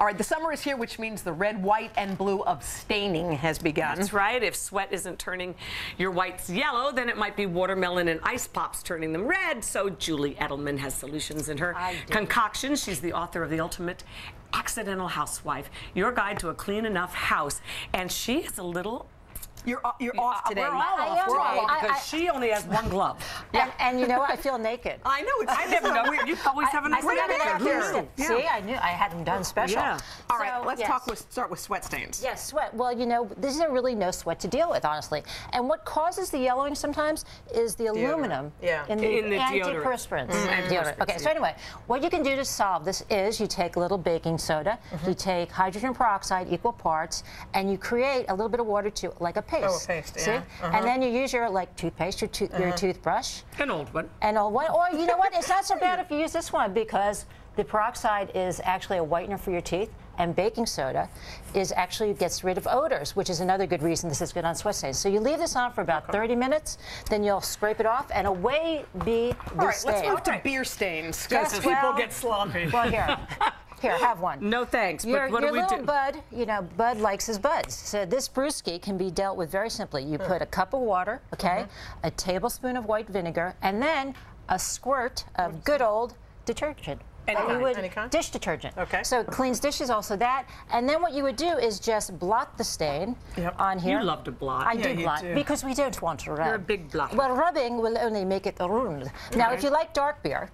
All right, the summer is here, which means the red, white, and blue of staining has begun. That's right. If sweat isn't turning your whites yellow, then it might be watermelon and ice pops turning them red. So Julie Edelman has solutions in her concoction. She's the author of The Ultimate Accidental Housewife, your guide to a clean enough house. And she is a little... You're off today. We're all off today because she only has one glove. And you know what? I feel naked. I know. I never know. You always have a great makeup. See, I knew I hadn't done special. Yeah. All right, let's start with sweat stains. Yes, sweat. Well, you know, there's really no sweat to deal with, honestly. And what causes the yellowing sometimes is the aluminum in the antiperspirants. Deodorant. Okay, so anyway, what you can do to solve this is you take a little baking soda, you take hydrogen peroxide, equal parts, and you create a little bit of water to like a paste. Oh, a paste, see? And then you use your toothpaste, your toothbrush. An old one. An old one. Or you know what? It's not so bad if you use this one because the peroxide is actually a whitener for your teeth, and baking soda gets rid of odors, which is another good reason this is good on sweat stains. So you leave this on for about 30 minutes, then you'll scrape it off, and away be the stain. Let's move to beer stains because people get sloppy. Well, here, have one. No thanks, but your what do we do? Little Bud, you know, Bud likes his buds. So this brewski can be dealt with very simply. You put a cup of water, a tablespoon of white vinegar, and then a squirt of good old detergent. Any kind? Dish detergent. Okay. So it cleans dishes, also that. And then what you would do is just blot the stain on here. You love to blot. I do blot because we don't want to rub. You're a big blotter. Well, rubbing will only make it ruined. Now, if you like dark beer,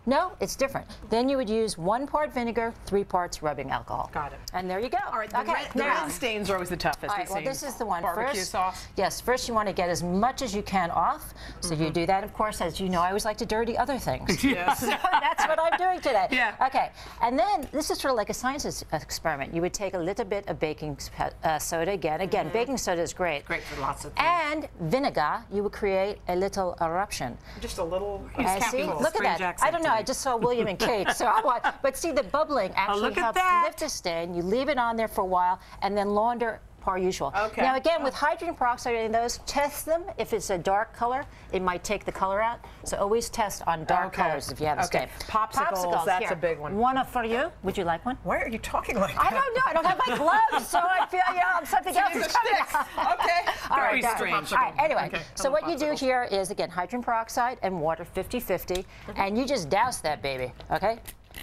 no, it's different. Then you would use 1 part vinegar, 3 parts rubbing alcohol. Got it. And there you go. All right, the red stains are always the toughest. All right, well, this is the one. Barbecue sauce. Yes, first you want to get as much as you can off. So you do that, of course, as you know, I always like to dirty other things. Yes. So that's what I'm doing today. Yeah. Okay, and then this is sort of like a science experiment. You would take a little bit of baking soda again. Baking soda is great. Great for lots of things. And vinegar, you would create a little eruption. Just a little. See, look at that. I don't know. I just saw William and Kate, so I want. But see, the bubbling actually helps lift the stain. You leave it on there for a while, and then launder per usual. Okay. Now again, with hydrogen peroxide in those, test them. If it's a dark color, it might take the color out. So always test on dark colors if you have a stain. Popsicles, that's a big one. One for you. Would you like one? Why are you talking like that? I don't know. I don't have my gloves, so I feel something else is coming out. Okay. All right, very strange. All right, anyway, so what you do here is, again, hydrogen peroxide and water 50-50, and you just douse that baby, okay?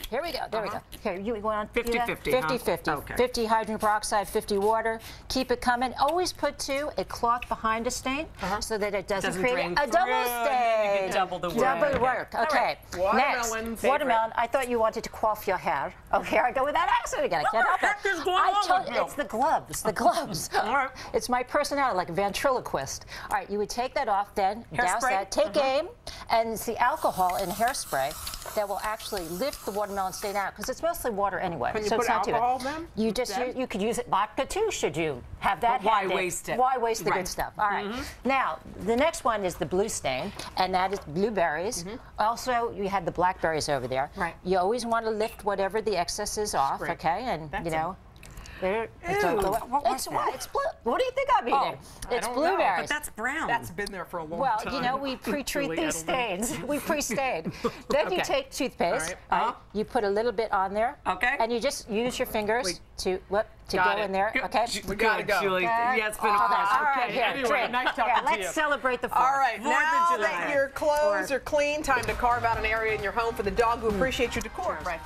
Here we go. There we go. Here, you want 50-50. 50-50. Okay. 50 hydrogen peroxide, 50 water. Keep it coming. Always put a cloth behind a stain so that it doesn't create a double stain. You double the work. Double work. Okay. Watermelon. Next, watermelon. I thought you wanted to coif your hair. Oh, here I go with that accent again. I can't help it. I told you, it's the gloves. The gloves. All right. It's my personality, like a ventriloquist. All right, you would take that off, then douse that. Take aim, and it's the alcohol in hairspray that will actually lift the watermelon stain out, because it's mostly water anyway. Can you so put it's not alcohol too then? You just you could use it vodka too, should you have that. But why waste it? Why waste the good stuff? All right. Now the next one is the blue stain, and that is blueberries. Also, you had the blackberries over there. Right. You always want to lift whatever the excess is off, okay? And you know. It's blue. What do you think I'm eating? It's blueberries. But that's brown. That's been there for a long time. Well, you know, we pre-treat these stains. We pre-stain. Then you take toothpaste. You put a little bit on there. Okay. And you just use your fingers to go in there. Okay. We gotta go. Julie. Yeah, it's been a pleasure. All right, here, Anyway, drink. nice talking to you. Let's celebrate the 4th. All right, now that your clothes are clean, time to carve out an area in your home for the dog who appreciates your decor. Right.